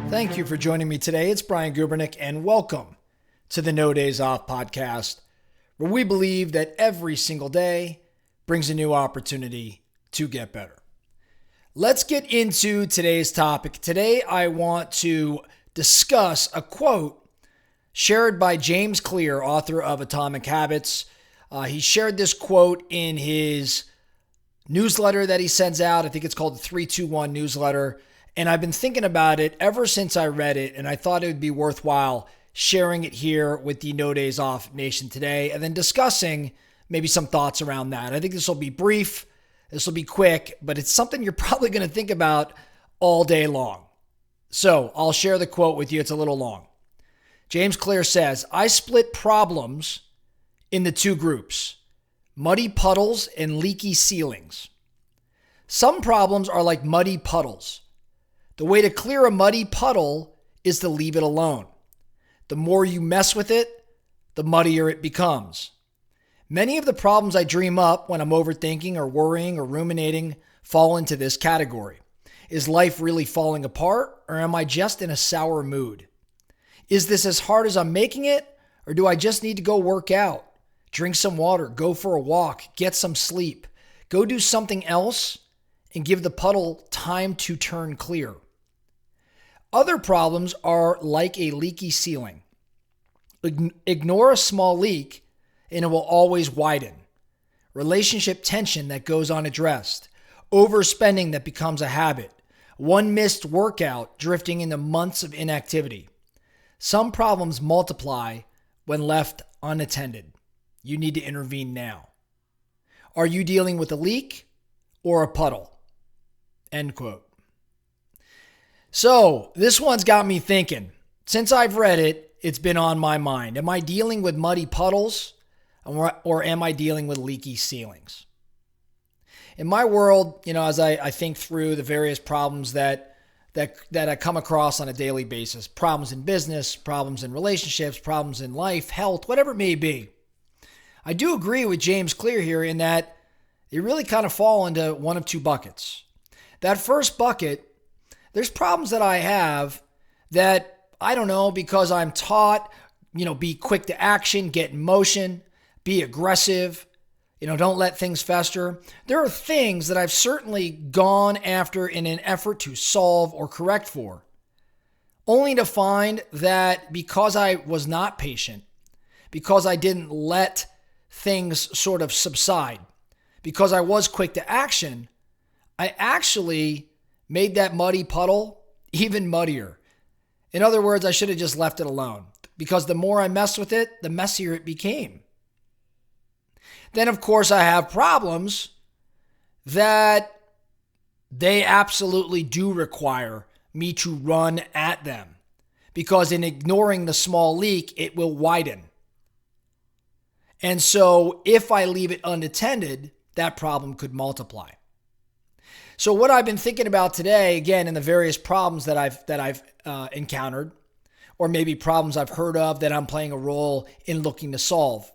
Thank you for joining me today. It's Brian Gubernick, and welcome to the No Days Off podcast, where we believe that every single day brings a new opportunity to get better. Let's get into today's topic. Today, I want to discuss a quote shared by James Clear, author of Atomic Habits. He shared this quote in his newsletter that he sends out. I think it's called the 321 newsletter. And I've been thinking about it ever since I read it, and I thought it would be worthwhile sharing it here with the No Days Off Nation today, and then discussing maybe some thoughts around that. I think this will be brief, this will be quick, but it's something you're probably going to think about all day long. So I'll share the quote with you. It's a little long. James Clear says, "I split problems into two groups, muddy puddles and leaky ceilings. Some problems are like muddy puddles. The way to clear a muddy puddle is to leave it alone. The more you mess with it, the muddier it becomes. Many of the problems I dream up when I'm overthinking or worrying or ruminating fall into this category. Is life really falling apart, or am I just in a sour mood? Is this as hard as I'm making it, or do I just need to go work out, drink some water, go for a walk, get some sleep, go do something else, and give the puddle time to turn clear? Other problems are like a leaky ceiling. Ignore a small leak and it will always widen. Relationship tension that goes unaddressed. Overspending that becomes a habit. One missed workout drifting into months of inactivity. Some problems multiply when left unattended. You need to intervene now. Are you dealing with a leak or a puddle?" End quote. So this one's got me thinking. Since I've read it, it's been on my mind. Am I dealing with muddy puddles or am I dealing with leaky ceilings? In my world, as I think through the various problems that I come across on a daily basis, problems in business, problems in relationships, problems in life, health, whatever it may be, I do agree with James Clear here in that they really kind of fall into one of two buckets. That first bucket, there's problems that I have that, I don't know, because I'm taught, be quick to action, get in motion, be aggressive, don't let things fester. There are things that I've certainly gone after in an effort to solve or correct for, only to find that because I was not patient, because I didn't let things sort of subside, because I was quick to action, I actually made that muddy puddle even muddier. In other words, I should have just left it alone, because the more I messed with it, the messier it became. Then, of course, I have problems that they absolutely do require me to run at them, because in ignoring the small leak, it will widen. And so if I leave it unattended, that problem could multiply. So what I've been thinking about today, again, in the various problems that I've encountered, or maybe problems I've heard of that I'm playing a role in looking to solve.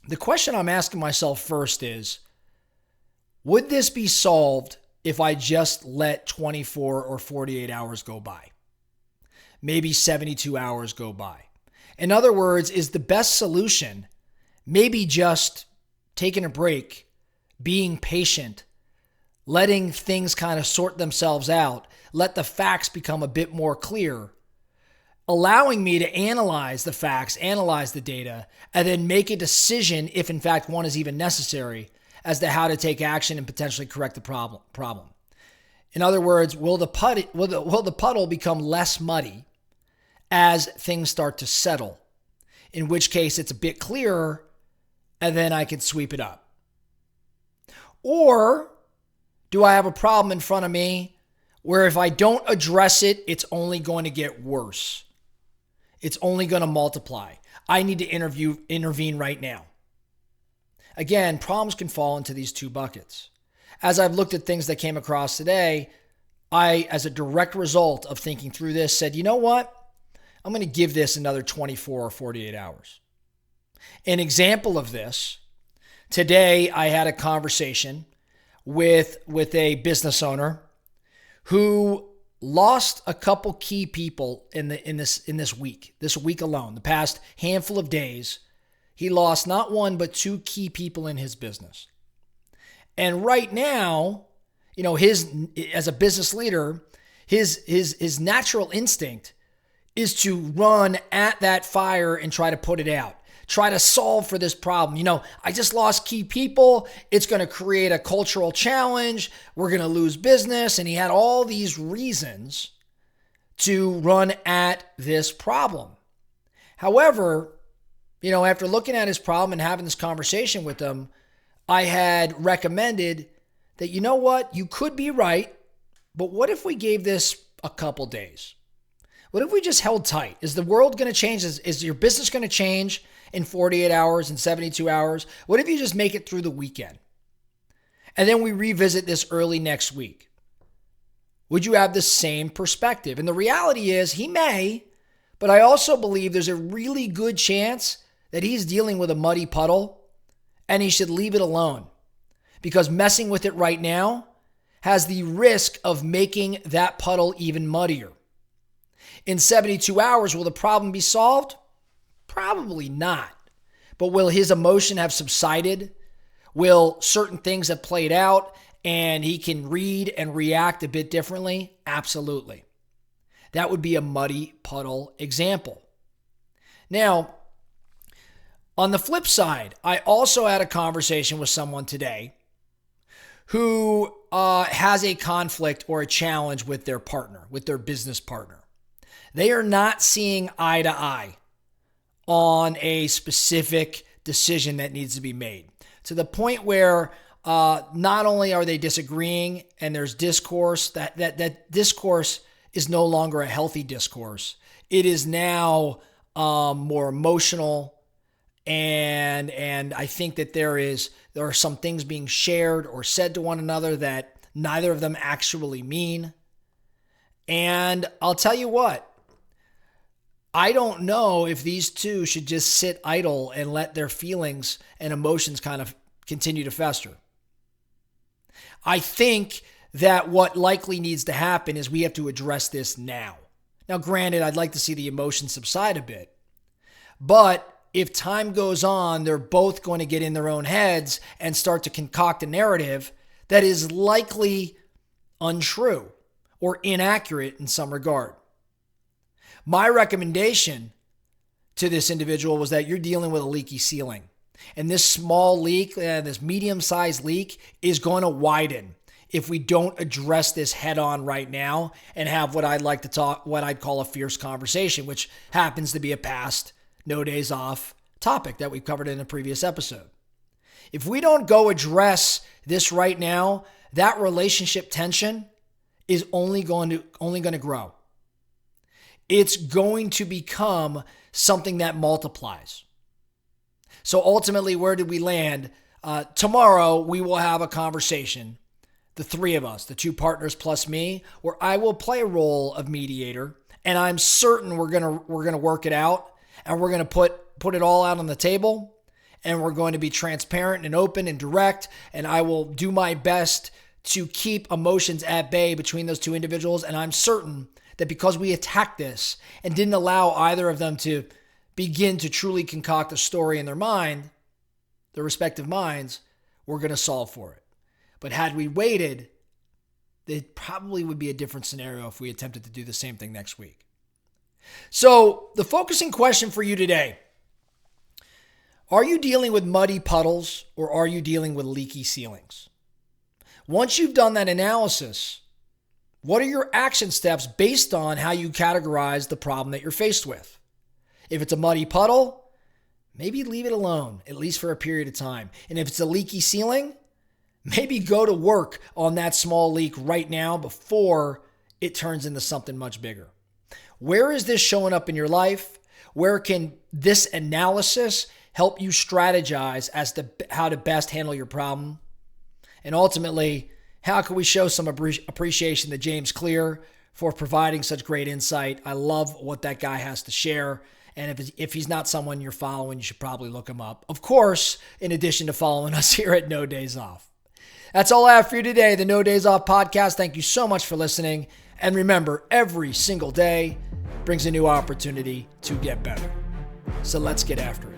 The question I'm asking myself first is, would this be solved if I just let 24 or 48 hours go by? Maybe 72 hours go by. In other words, is the best solution maybe just taking a break, being patient, letting things kind of sort themselves out, let the facts become a bit more clear, allowing me to analyze the facts, analyze the data, and then make a decision, if in fact one is even necessary, as to how to take action and potentially correct the problem. In other words, will the puddle become less muddy as things start to settle? In which case it's a bit clearer, and then I can sweep it up. Or do I have a problem in front of me where if I don't address it, it's only going to get worse? It's only going to multiply. I need to intervene right now. Again, problems can fall into these two buckets. As I've looked at things that came across today, I, as a direct result of thinking through this, said, you know what? I'm going to give this another 24 or 48 hours. An example of this, today I had a conversation with a business owner who lost a couple key people in this week alone, the past handful of days. He lost not one, but two key people in his business. And right now, as a business leader, his natural instinct is to run at that fire and try to put it out, try to solve for this problem. I just lost key people. It's going to create a cultural challenge. We're going to lose business. And he had all these reasons to run at this problem. However, after looking at his problem and having this conversation with him, I had recommended that, you could be right, but what if we gave this a couple days? What if we just held tight? Is the world going to change? Is your business going to change in 48 hours and 72 hours? What if you just make it through the weekend? And then we revisit this early next week. Would you have the same perspective? And the reality is he may, but I also believe there's a really good chance that he's dealing with a muddy puddle and he should leave it alone, because messing with it right now has the risk of making that puddle even muddier. In 72 hours, will the problem be solved? Probably not. But will his emotion have subsided? Will certain things have played out and he can read and react a bit differently? Absolutely. That would be a muddy puddle example. Now, on the flip side, I also had a conversation with someone today who has a conflict or a challenge with their partner, with their business partner. They are not seeing eye to eye on a specific decision that needs to be made, to the point where not only are they disagreeing and there's discourse, that discourse is no longer a healthy discourse. It is now more emotional. And I think that there are some things being shared or said to one another that neither of them actually mean. And I'll tell you what, I don't know if these two should just sit idle and let their feelings and emotions kind of continue to fester. I think that what likely needs to happen is we have to address this now. Now, granted, I'd like to see the emotions subside a bit, but if time goes on, they're both going to get in their own heads and start to concoct a narrative that is likely untrue or inaccurate in some regard. My recommendation to this individual was that you're dealing with a leaky ceiling. And this small leak, this medium-sized leak, is going to widen if we don't address this head on right now and have what I'd call a fierce conversation, which happens to be a past no days off topic that we've covered in a previous episode. If we don't go address this right now, that relationship tension is only going to grow. It's going to become something that multiplies. So ultimately, where did we land? Tomorrow, we will have a conversation, the three of us, the two partners plus me, where I will play a role of mediator, and I'm certain we're gonna work it out. And we're going to put it all out on the table, and we're going to be transparent and open and direct. And I will do my best to keep emotions at bay between those two individuals. And I'm certain that because we attacked this and didn't allow either of them to begin to truly concoct a story in their mind, their respective minds, we're going to solve for it. But had we waited, it probably would be a different scenario if we attempted to do the same thing next week. So the focusing question for you today, are you dealing with muddy puddles or are you dealing with leaky ceilings? Once you've done that analysis, what are your action steps based on how you categorize the problem that you're faced with? If it's a muddy puddle, maybe leave it alone, at least for a period of time. And if it's a leaky ceiling, maybe go to work on that small leak right now before it turns into something much bigger. Where is this showing up in your life? Where can this analysis help you strategize as to how to best handle your problem? And ultimately, how can we show some appreciation to James Clear for providing such great insight? I love what that guy has to share. And if he's not someone you're following, you should probably look him up. Of course, in addition to following us here at No Days Off. That's all I have for you today, the No Days Off podcast. Thank you so much for listening. And remember, every single day brings a new opportunity to get better. So let's get after it.